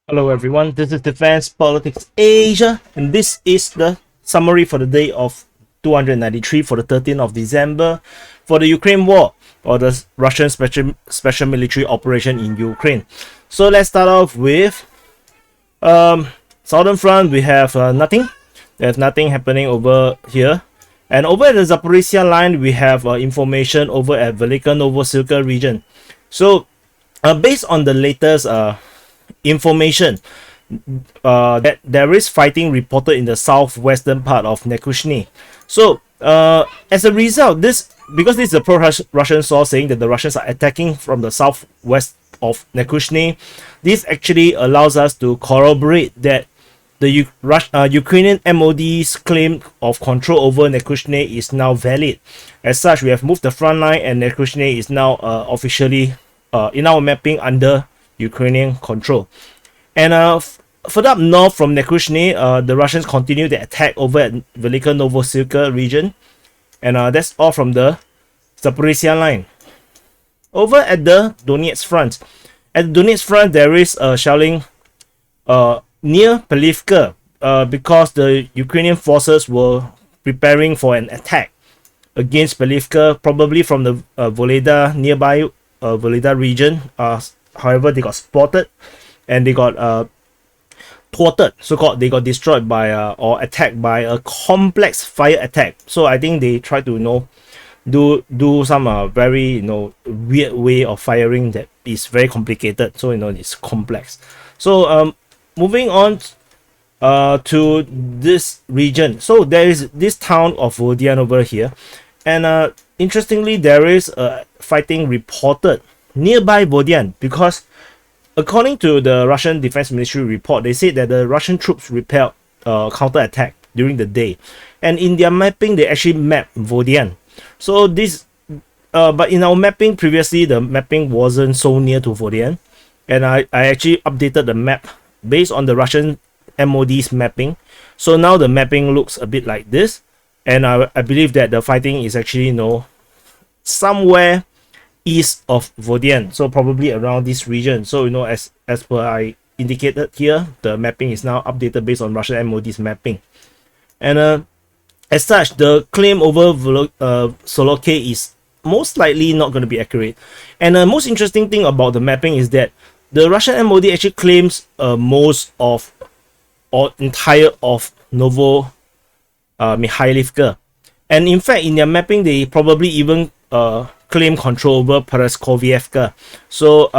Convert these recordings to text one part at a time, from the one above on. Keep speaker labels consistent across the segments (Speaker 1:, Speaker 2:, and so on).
Speaker 1: Hello everyone, this is Defense Politics Asia, and this is the summary for the day of 293 for the 13th of December for the Ukraine war, or the Russian special military operation in Ukraine. So let's start off with Southern Front. We have nothing. There's nothing happening over here. And over at the Zaporizhzhia line, we have information over at Velika Novosilka region. So based on the latest information that there is fighting reported in the southwestern part of Nekushny. So as a result, because this is a pro-Russian source saying that the Russians are attacking from the southwest of Nekushny, this actually allows us to corroborate that the Ukrainian MOD's claim of control over Nekushny is now valid. As such, we have moved the front line, and Nekushny is now officially in our mapping under Ukrainian control. And further up north from Nekushny, the Russians continue the attack over at Velika Novosilka region. And that's all from the Zaporizhzhia line. Over at the Donetsk front. At the Donetsk front, there is shelling near Avdiivka because the Ukrainian forces were preparing for an attack against Avdiivka, probably from the Voleda nearby Voleda region. However, they got spotted and they got thwarted, so-called. They got destroyed by or attacked by a complex fire attack. So I think they tried to do some very weird way of firing that is very complicated. So it's complex. So moving on to this region. So there is this town of Vodian over here, and interestingly, there is fighting reported nearby Vodian, because according to the Russian Defense Ministry report, they said that the Russian troops repelled counterattack during the day, and in their mapping they actually mapped Vodian. So this but in our mapping previously, the mapping wasn't so near to Vodian, and I actually updated the map based on the Russian MOD's mapping. So now the mapping looks a bit like this, and I believe that the fighting is actually somewhere east of Vodian, so probably around this region. So as per I indicated here, the mapping is now updated based on Russian MOD's mapping, and as such, the claim over Soloke is most likely not going to be accurate. And the most interesting thing about the mapping is that the Russian MOD actually claims most of or entire of Novo Mikhailivka, and in fact in their mapping they probably even claim control over Pereskovievka. So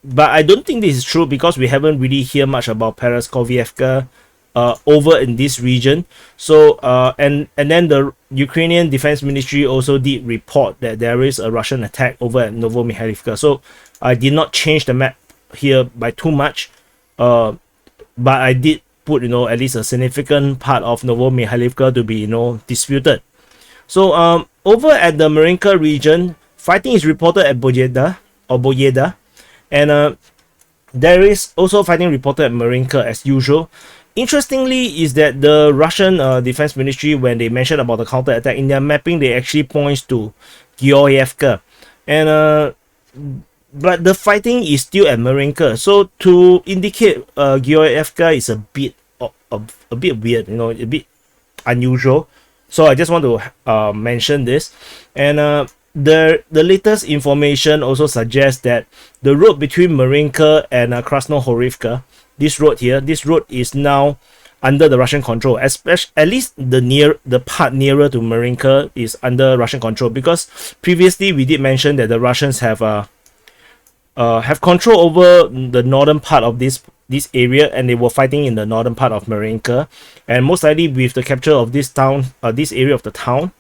Speaker 1: but I don't think this is true, because we haven't really heard much about Pereskovievka over in this region. So and then the Ukrainian Defense Ministry also did report that there is a Russian attack over at Novo Mikhailivka. So I did not change the map here by too much, but I did put at least a significant part of Novo Mikhailivka to be disputed. So over at the Marinka region, fighting is reported at Boyeda, and there is also fighting reported at Marinka as usual. Interestingly is that the Russian Defense Ministry, when they mentioned about the counter attack in their mapping, they actually points to Georgievka, and but the fighting is still at Marinka. So to indicate Georgievka is a bit weird, a bit unusual. So I just want to mention this, and the latest information also suggests that the road between Marinka and Krasnohorivka, this road is now under the Russian control. Especially, at least the part nearer to Marinka is under Russian control, because previously we did mention that the Russians have control over the northern part of this area, and they were fighting in the northern part of Marinka, and most likely with the capture of this town, this area of the town,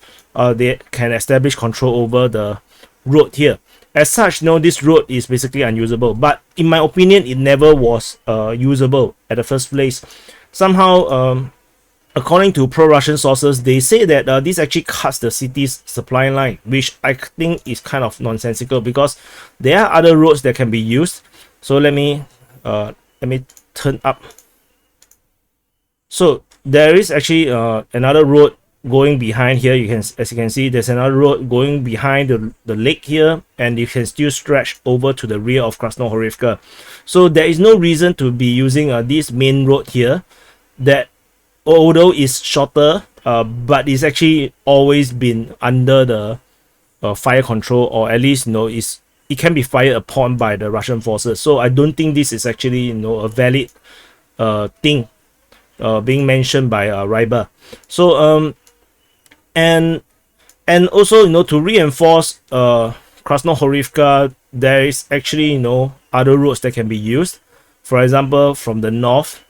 Speaker 1: they can establish control over the road here. As such, this road is basically unusable, but in my opinion it never was usable at the first place. Somehow according to pro-Russian sources, they say that this actually cuts the city's supply line, which I think is kind of nonsensical, because there are other roads that can be used. So let me turn up. So there is actually another road going behind here. As you can see, there's another road going behind the lake here, and you can still stretch over to the rear of Krasnohorivka. So there is no reason to be using this main road here, that although is shorter, but it's actually always been under the fire control, or at least it can be fired upon by the Russian forces. So I don't think this is actually a valid thing being mentioned by Ryber. So and also to reinforce Krasnohorivka, there is actually other roads that can be used, for example from the north.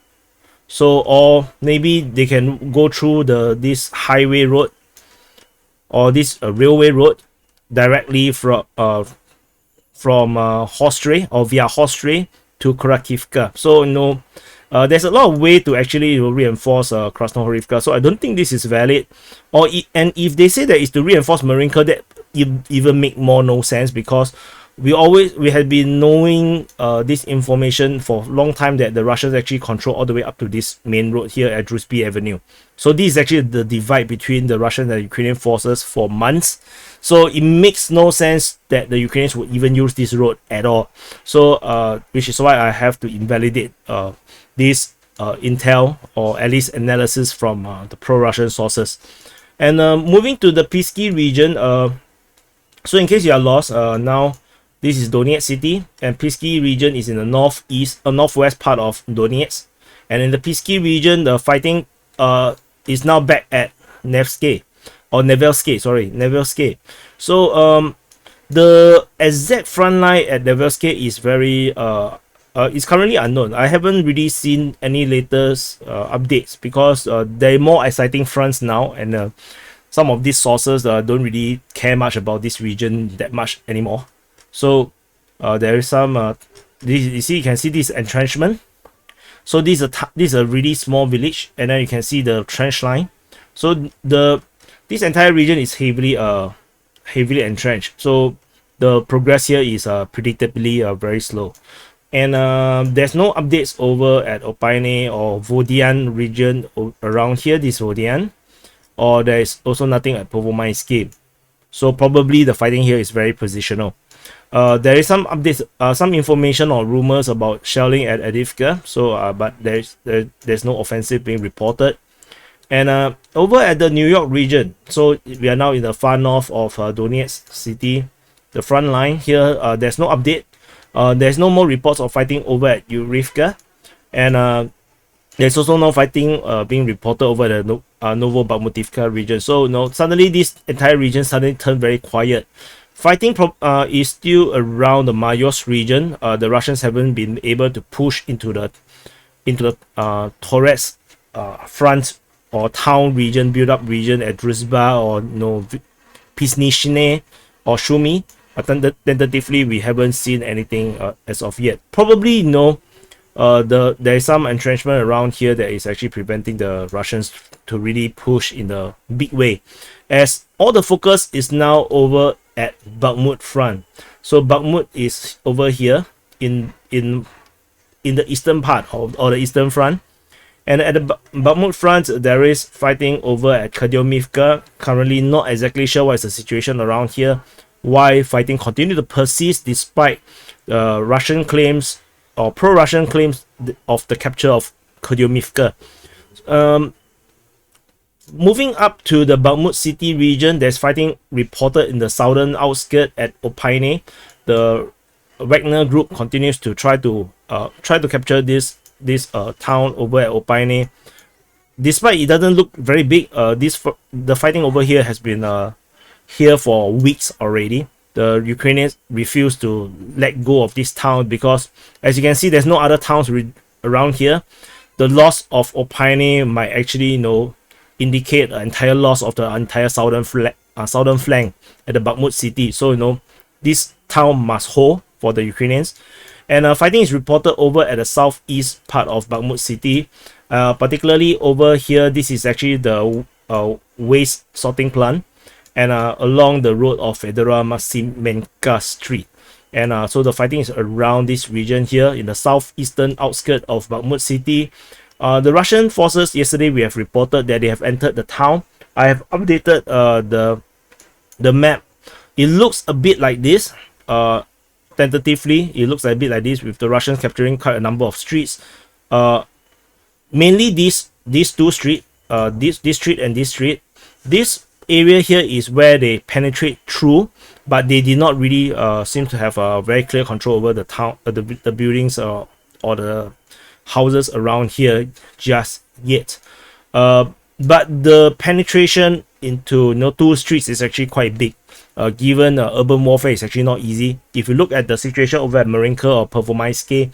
Speaker 1: So, or maybe they can go through this highway road, or this railway road directly from Hostry, or via Hostry to Krakivka. So there's a lot of way to actually reinforce Krasnohorivka. So I don't think this is valid. And if they say that it's to reinforce Marinka, that even make no sense, because we had been knowing this information for a long time, that the Russians actually control all the way up to this main road here at Druzhby Avenue. So this is actually the divide between the Russian and Ukrainian forces for months. So it makes no sense that the Ukrainians would even use this road at all. So which is why I have to invalidate this intel, or at least analysis from the pro-Russian sources. And moving to the Pisky region, so in case you are lost, now this is Donetsk city, and Pisky region is in the northwest part of Donetsk. And in the Pisky region, the fighting is now back at Nevsky, or Nevelsky, sorry, Nevelsky. So the exact front line at Nevelsky is very is currently unknown. I haven't really seen any latest updates, because there are more exciting fronts now, and some of these sources don't really care much about this region that much anymore. So there is some you can see this entrenchment. So this is a really small village, and then you can see the trench line. So this entire region is heavily entrenched. So the progress here is predictably very slow. And there's no updates over at Opyne or Vodian region around here, this Vodian, or there is also nothing at Povomaysky. So probably the fighting here is very positional. There is some updates, some information or rumors about shelling at Avdiivka. So but there's no offensive being reported. And over at the New York region, so we are now in the far north of Donetsk city, the front line here, there's no update. There's no more reports of fighting over at Avdiivka, and there's also no fighting being reported over the Novo-Bakhmutivka region. So suddenly this entire region suddenly turned very quiet. Fighting is still around the Mayos region. The Russians haven't been able to push into the Torres front or town region, build-up region at Druzhba or Pisnishne or Shumi. Tentatively, we haven't seen anything as of yet. Probably there is some entrenchment around here that is actually preventing the Russians to really push in the big way, as all the focus is now over at Bakhmut front. So Bakhmut is over here in the eastern part or the eastern front, and at the Bakhmut front there is fighting over at Kupiansk. Currently not exactly sure what is the situation around here, why fighting continue to persist despite Russian claims or pro-Russian claims of the capture of Kupiansk. Moving up to the Bakhmut city region, there's fighting reported in the southern outskirts at Opyne. The Wagner group continues to try to capture this town over at Opyne. Despite it doesn't look very big, the fighting over here has been here for weeks already. The Ukrainians refuse to let go of this town because, as you can see, there's no other towns around here. The loss of Opyne might actually indicate an entire loss of the entire southern flank at the Bakhmut city. So this town must hold for the Ukrainians. And fighting is reported over at the southeast part of Bakhmut city, particularly over here. This is actually the waste sorting plant, and along the road of Fedora Maximenka Street. And so the fighting is around this region here in the southeastern outskirts of Bakhmut city. The Russian forces, yesterday we have reported that they have entered the town I have updated the map. It looks a bit like this. Tentatively, it looks a bit like this, with the Russians capturing quite a number of streets. Mainly these two streets, this street and this street. This area here is where they penetrate through, but they did not really seem to have a very clear control over the town, the buildings or the houses around here just yet. But the penetration into two streets is actually quite big. Given urban warfare is actually not easy. If you look at the situation over at Marinka or Pervomayske,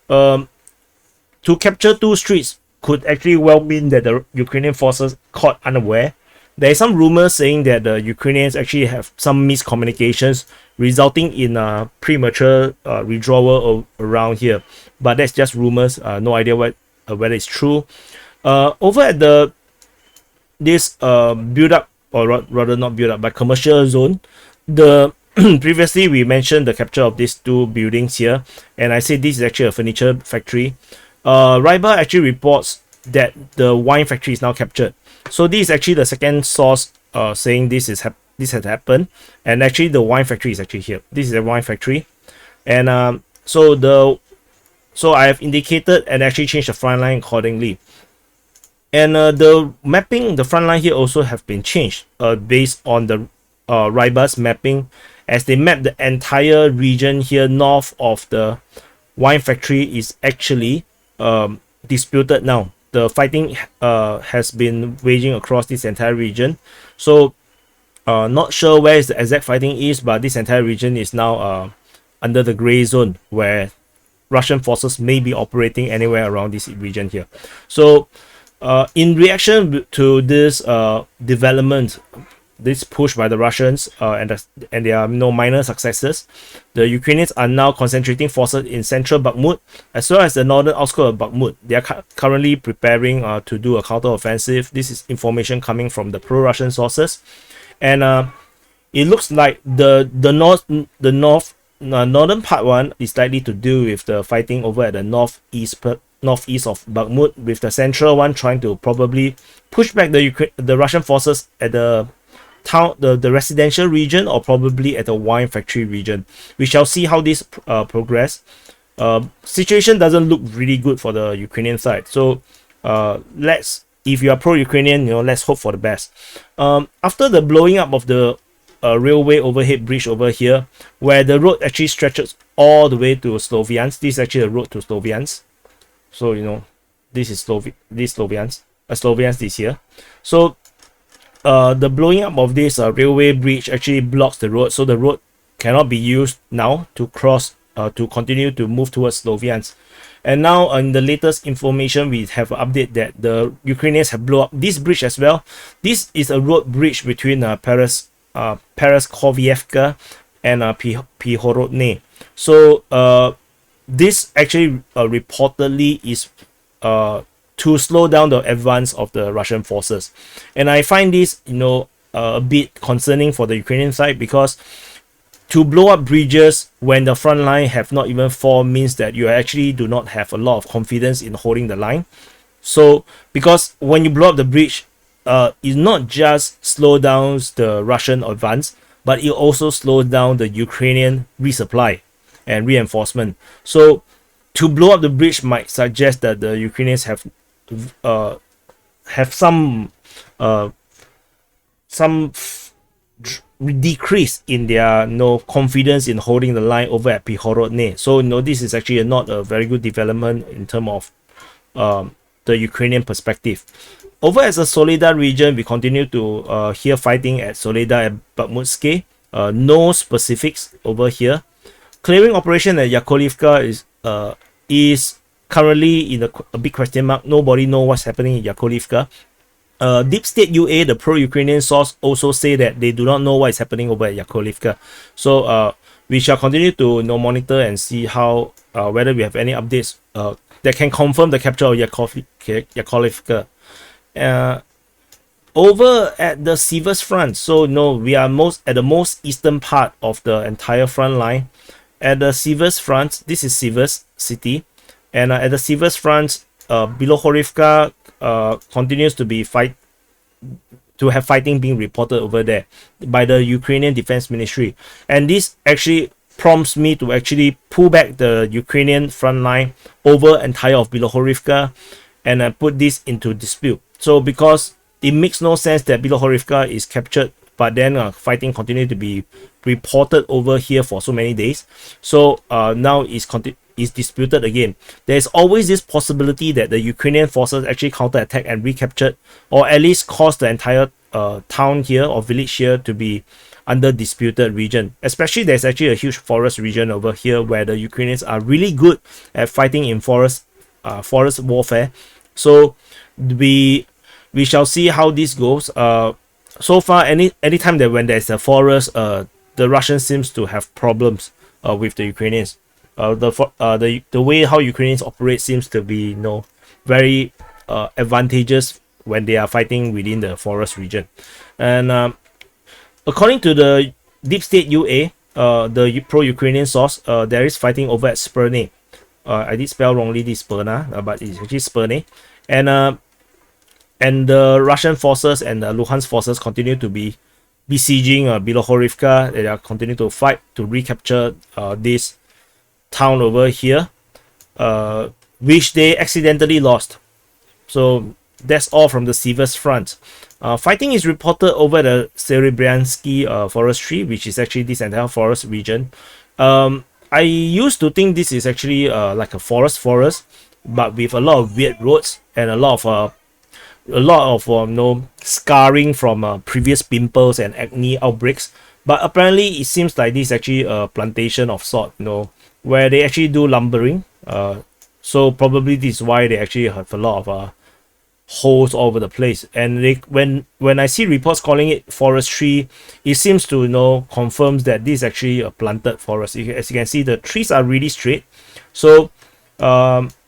Speaker 1: to capture two streets could actually well mean that the Ukrainian forces caught unaware. There is some rumors saying that the Ukrainians actually have some miscommunications, resulting in a premature withdrawal around here. But that's just rumors. No idea whether it's true. Over at this build up, or rather not build up, but commercial zone, the previously we mentioned the capture of these two buildings here, and I said this is actually a furniture factory. Ryber actually reports that the wine factory is now captured. So this is actually the second source saying this has happened, and actually the wine factory is actually here. This is a wine factory, and so I have indicated and actually changed the front line accordingly. And the mapping, the front line here also have been changed based on the Ryber's mapping, as they map the entire region here north of the wine factory is actually disputed now. The fighting has been waging across this entire region. So not sure where is the exact fighting is, but this entire region is now under the gray zone, where Russian forces may be operating anywhere around this region here. So in reaction to this development, this push by the Russians and there are no minor successes, the Ukrainians are now concentrating forces in central Bakhmut as well as the northern outskirts of Bakhmut. They are currently preparing to do a counter-offensive. This is information coming from the pro-Russian sources, and it looks like the northern part one is likely to do with the fighting over at the northeast of Bakhmut, with the central one trying to probably push back the Russian forces at the town, the residential region, or probably at the wine factory region. We shall see how this progress. Situation doesn't look really good for the Ukrainian side. So if you are pro-Ukrainian, let's hope for the best. After the blowing up of the railway overhead bridge over here, where the road actually stretches all the way to Sloviansk. This is actually a road to Sloviansk. So this is Sloviansk. Sloviansk is here. So the blowing up of this railway bridge actually blocks the road, so the road cannot be used now to cross to continue to move towards Sloviansk. And now in the latest information, we have an update that the Ukrainians have blown up this bridge as well. This is a road bridge between Pereskovievka and Pihorodne. So this actually reportedly is to slow down the advance of the Russian forces, and I find this a bit concerning for the Ukrainian side, because to blow up bridges when the front line have not even formed means that you actually do not have a lot of confidence in holding the line. So because when you blow up the bridge, it not just slow down the Russian advance, but it also slows down the Ukrainian resupply and reinforcement. So to blow up the bridge might suggest that the Ukrainians have some decrease in their confidence in holding the line over at Pihorodne. So this is actually not a very good development in terms of the Ukrainian perspective. Over at the Soledar region, we continue to hear fighting at Soledar and Bakhmutske. No specifics over here. Clearing operation at Yakovlivka is currently in a big question mark. Nobody knows what's happening in Yakovlivka. Deep State UA, the pro-Ukrainian source, also say that they do not know what is happening over at Yakovlivka. So we shall continue to monitor and see how whether we have any updates that can confirm the capture of Yakovlivka. Over at the Siversk front, so we are at the most eastern part of the entire front line. At the Siversk front, this is Siversk city, and at the Siversk front, Bilohorivka continues to be to have fighting being reported over there by the Ukrainian Defense Ministry. And this actually prompts me to actually pull back the Ukrainian front line over entire of Bilohorivka and put this into dispute. So because it makes no sense that Bilohorivka is captured, but then fighting continued to be reported over here for so many days. So now is disputed again. There's always this possibility that the Ukrainian forces actually counterattack and recaptured, or at least cause the entire town here or village here to be under disputed region. Especially there's actually a huge forest region over here where the Ukrainians are really good at fighting in forest warfare. So we shall see how this goes. So far, anytime that when there's a forest, the Russians seems to have problems with the Ukrainians. The way how Ukrainians operate seems to be very advantageous when they are fighting within the forest region. And according to the Deep State UA, the pro-Ukrainian source, there is fighting over at Sperne. I did spell wrongly this Sperna, but it's actually Sperne. And the Russian forces and the Luhansk forces continue to be besieging Bilohorivka. They are continuing to fight to recapture this town over here, which they accidentally lost. So that's all from the Siversk front. Fighting is reported over the Serebryansky forestry, which is actually this entire forest region. I used to think this is actually like a forest, but with a lot of weird roads and a lot of scarring from previous pimples and acne outbreaks. But apparently it seems like this is actually a plantation of sort, where they actually do lumbering. So probably this is why they actually have a lot of holes all over the place. And when I see reports calling it forestry, it seems to confirms that this is actually a planted forest. As you can see, the trees are really straight. So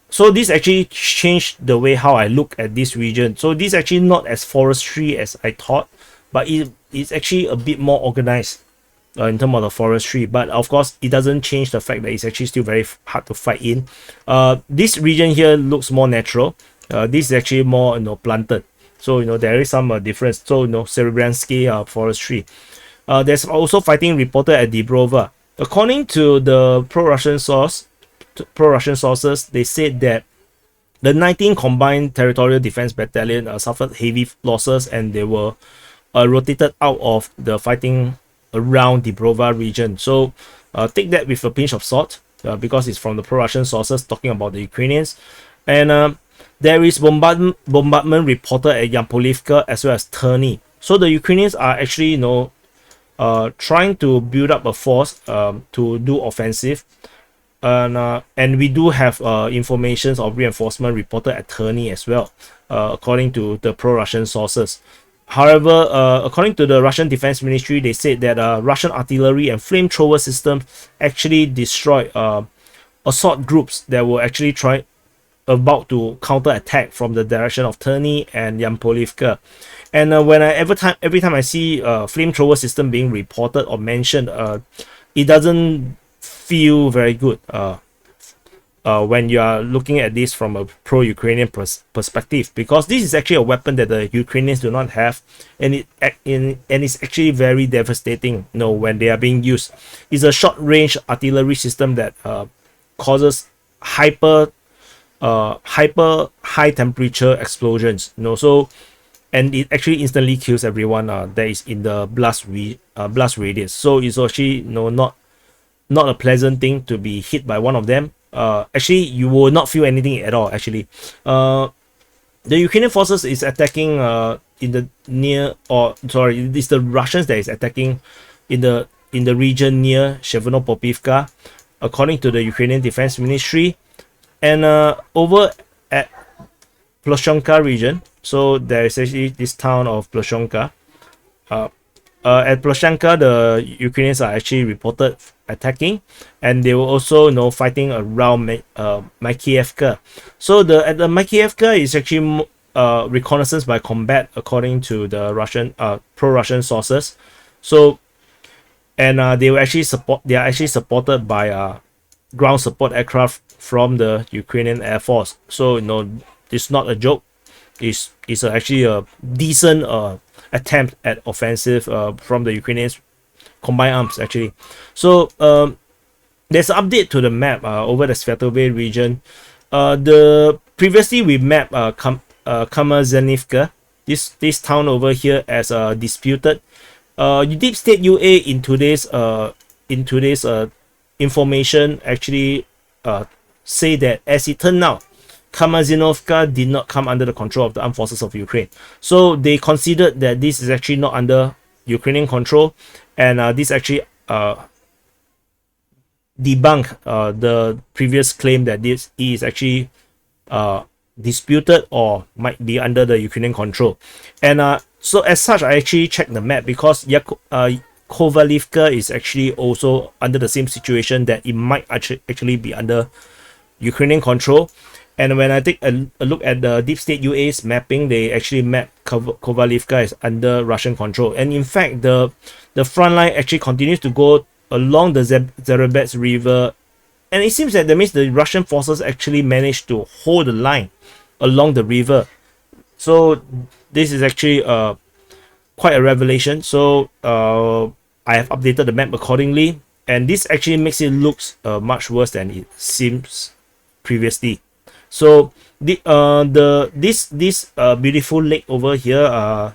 Speaker 1: so this actually changed the way how I look at this region. So this is actually not as forestry as I thought, but it's actually a bit more organized in terms of the forestry. But of course, it doesn't change the fact that it's actually still very hard to fight in. This region here looks more natural. This is actually more planted. So there is some difference. So Serebryansky forestry. There's also fighting reported at Dibrova. According to the pro-Russian sources, they said that the 19th Combined Territorial Defense Battalion suffered heavy losses, and they were rotated out of the fighting around the Dibrova region. So take that with a pinch of salt, because it's from the pro-Russian sources talking about the Ukrainians. And there is bombardment reported at Yampolivka as well as Terny. So the Ukrainians are actually trying to build up a force to do offensive. And we do have information of reinforcement reported at Terny as well, according to the pro-Russian sources. However, according to the Russian Defense Ministry, they said that Russian artillery and flamethrower systems actually destroyed assault groups that were actually about to counterattack from the direction of Terny and Yampolivka. And every time I see flamethrower system being reported or mentioned, it doesn't feel very good when you are looking at this from a pro-Ukrainian perspective, because this is actually a weapon that the Ukrainians do not have, and it's actually very devastating when they are being used. It's a short-range artillery system that causes hyper high temperature explosions, so, and it actually instantly kills everyone that is in the blast radius. So it's actually not a pleasant thing to be hit by one of them. Actually, you will not feel anything at all. Actually, the Ukrainian forces is attacking in the it's the Russians that is attacking in the region near Shevonopopivka, according to the Ukrainian Defense Ministry. And over at Ploshonka region, so there is actually this town of Ploshonka. At Ploshonka, the Ukrainians are actually reported attacking, and they were also fighting around Makievka. So at the Makievka is actually reconnaissance by combat, according to the Russian pro-Russian sources. So, and they are actually supported by ground support aircraft from the Ukrainian Air Force. So it's not a joke. It's actually a decent attempt at offensive from the Ukrainians combined arms actually. So there's an update to the map over the Sviatove region. The previously we mapped Kamazanivka, this town over here, as disputed. Deep State UA in today's information actually say that as it turned out, Kamazinovka did not come under the control of the armed forces of Ukraine. So they considered that this is actually not under Ukrainian control, and this actually debunk the previous claim that this is actually disputed or might be under the Ukrainian control. And so as such, I actually checked the map because Kovalivka is actually also under the same situation, that it might actually be under Ukrainian control. And when I take a look at the Deep State UA's mapping, they actually map Kovalivka as under Russian control. And in fact, the front line actually continues to go along the Zaporizhzhia River, and it seems that means the Russian forces actually managed to hold the line along the river. So this is actually quite a revelation. So I have updated the map accordingly, and this actually makes it looks much worse than it seems previously. So this beautiful lake over here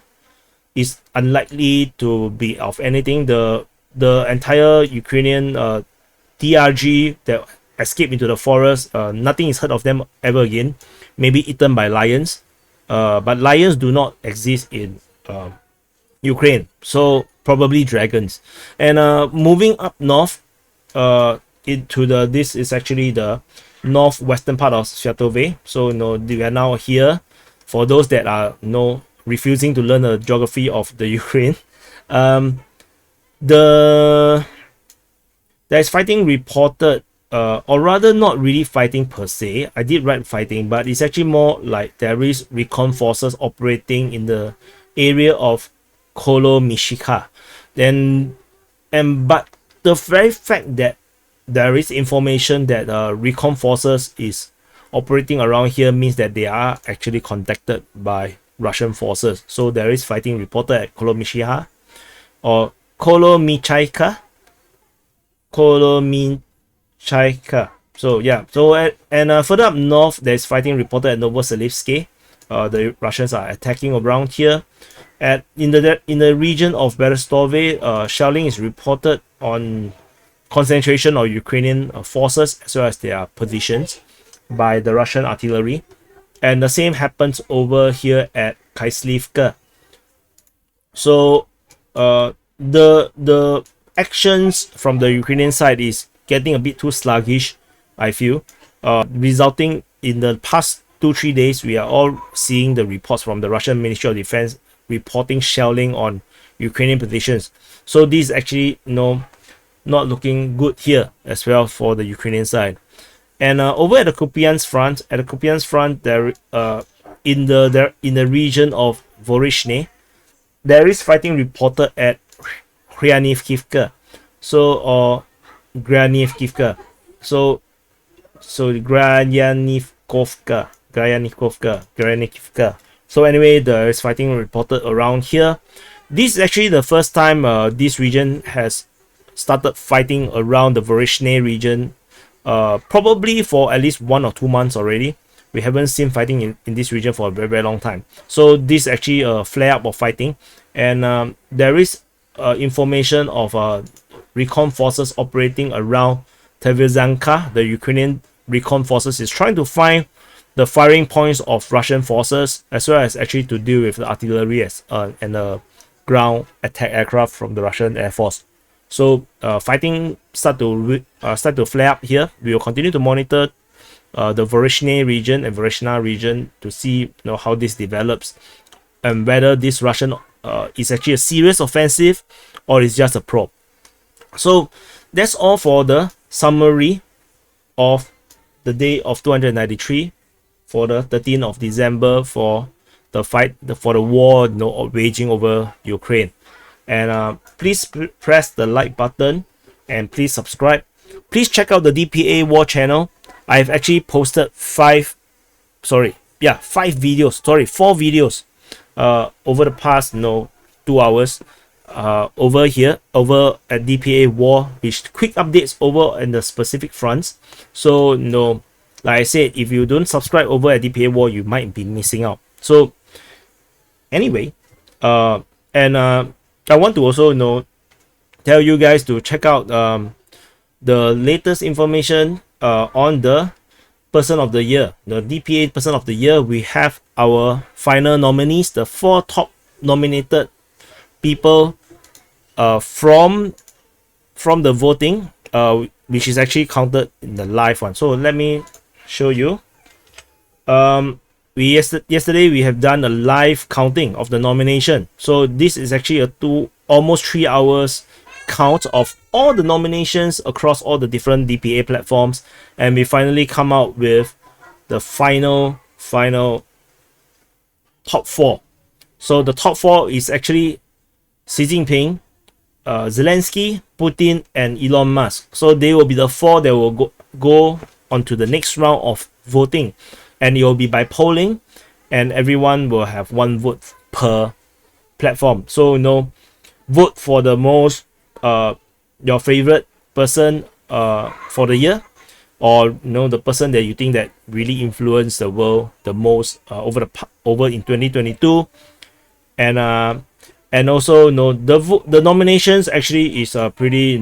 Speaker 1: is unlikely to be of anything. The entire Ukrainian DRG that escaped into the forest, nothing is heard of them ever again. Maybe eaten by lions, but lions do not exist in Ukraine, so probably dragons. And moving up north into this is actually the northwestern part of Sviatove. So we are now here. For those that are refusing to learn the geography of the Ukraine, there is fighting reported, or rather not really fighting per se. I did write fighting, but it's actually more like there is recon forces operating in the area of Kolomishika. But the very fact that there is information that recon forces is operating around here means that they are actually contacted by Russian forces. So there is fighting reported at Kolomishika or Kolomichaika. So yeah, and further up north, there's fighting reported at Novoselivsk. The Russians are attacking around here. In the region of Berestove, shelling is reported on concentration of Ukrainian forces as well as their positions by the Russian artillery. And the same happens over here at Kaislivka. So the actions from the Ukrainian side is getting a bit too sluggish, I feel, resulting in the past 2-3 days we are all seeing the reports from the Russian Ministry of Defense reporting shelling on Ukrainian positions. So this is actually not looking good here as well for the Ukrainian side. And over at the Kupiansk front, there in the region of Vorishne, there is fighting reported at Gryanivkivka. So Gryanivkivka. So Gryanivkovka. So anyway, there is fighting reported around here. This is actually the first time this region has started fighting around the Vorishne region, probably for at least 1 or 2 months already. We haven't seen fighting in this region for a very, very long time. So this is actually a flare-up of fighting, and there is information of recon forces operating around Tveryanka. The Ukrainian recon forces is trying to find the firing points of Russian forces, as well as actually to deal with the artillery and the ground attack aircraft from the Russian Air Force. So fighting start to flare up here. We will continue to monitor the Vorishne region and Vorishna region to see how this develops, and whether this Russian is actually a serious offensive or is just a probe. So that's all for the summary of the day of 293 for the 13th of December for the fight, for the war waging over Ukraine. And please press the like button and please subscribe. Please check out the DPA War channel. I've actually posted 4 videos over the past 2 hours over here, over at DPA War, with quick updates over in the specific fronts. So like I said, if you don't subscribe over at DPA War, you might be missing out. So anyway, I want to also tell you guys to check out the latest information on the Person of the Year, the DPA Person of the Year. We have our final nominees, the 4 top nominated people from the voting, which is actually counted in the live one. So let me show you. Yesterday we have done a live counting of the nomination. So this is actually a almost 3 hours count of all the nominations across all the different DPA platforms, and we finally come out with the final top 4. So the top 4 is actually Xi Jinping, Zelensky, Putin, and Elon Musk. So they will be the 4 that will go on to the next round of voting, and it will be by polling, and everyone will have 1 vote per platform. So vote for the most your favorite person for the year, or the person that you think that really influenced the world the most over in 2022. And also the nominations actually is pretty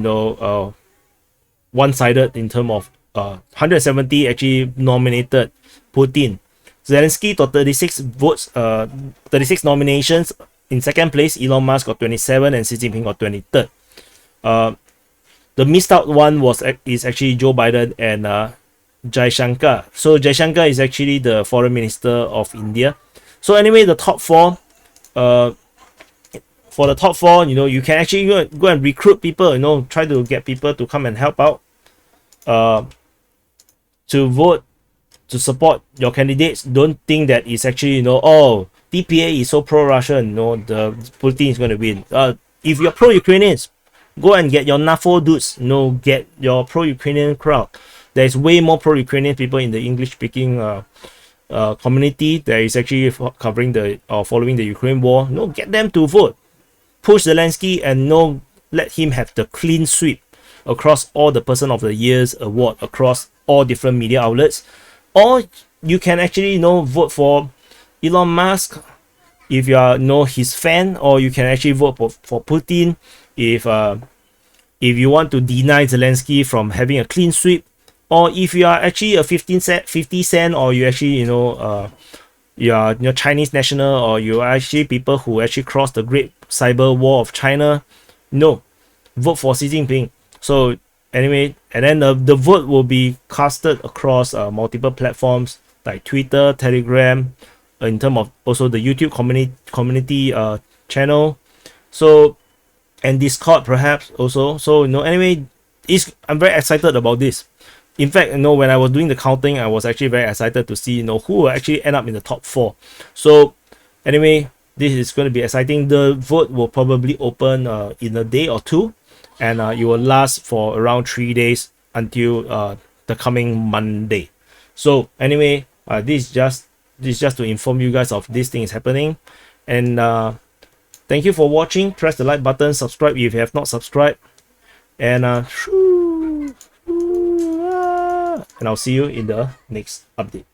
Speaker 1: one-sided in terms of 170 actually nominated Putin. Zelensky got 36 votes, 36 nominations. In second place, Elon Musk got 27 and Xi Jinping got 23rd. The missed out one is actually Joe Biden and Jaishankar. So Jaishankar is actually the foreign minister of India. So anyway, the top 4, for the top 4, you can actually go and recruit people, try to get people to come and help out, to vote, to support your candidates. Don't think that it's actually, DPA is so pro-Russian, the Putin is going to win. If you're pro-Ukrainians, go and get your NAFO dudes, get your pro-Ukrainian crowd. There's way more pro-Ukrainian people in the English-speaking community that is actually covering following the Ukraine war. Get them to vote. Push Zelensky and let him have the clean sweep across all the Person of the Year's award across all different media outlets. Or you can actually vote for Elon Musk if you are his fan, or you can actually vote for Putin if you want to deny Zelensky from having a clean sweep, or if you are actually a 50 cent, or you actually you are Chinese national, or you are actually people who actually crossed the Great Cyber War of China, vote for Xi Jinping. So anyway, and then the vote will be casted across multiple platforms like Twitter, Telegram, in terms of also the YouTube community channel, so, and Discord perhaps also. So anyway, I'm very excited about this. In fact, when I was doing the counting, I was actually very excited to see who will actually end up in the top 4. So anyway, this is going to be exciting. The vote will probably open in a day or 2, and it will last for around 3 days until the coming Monday. So anyway, this is just to inform you guys of this thing is happening. And thank you for watching. Press the like button, subscribe if you have not subscribed, and I'll see you in the next update.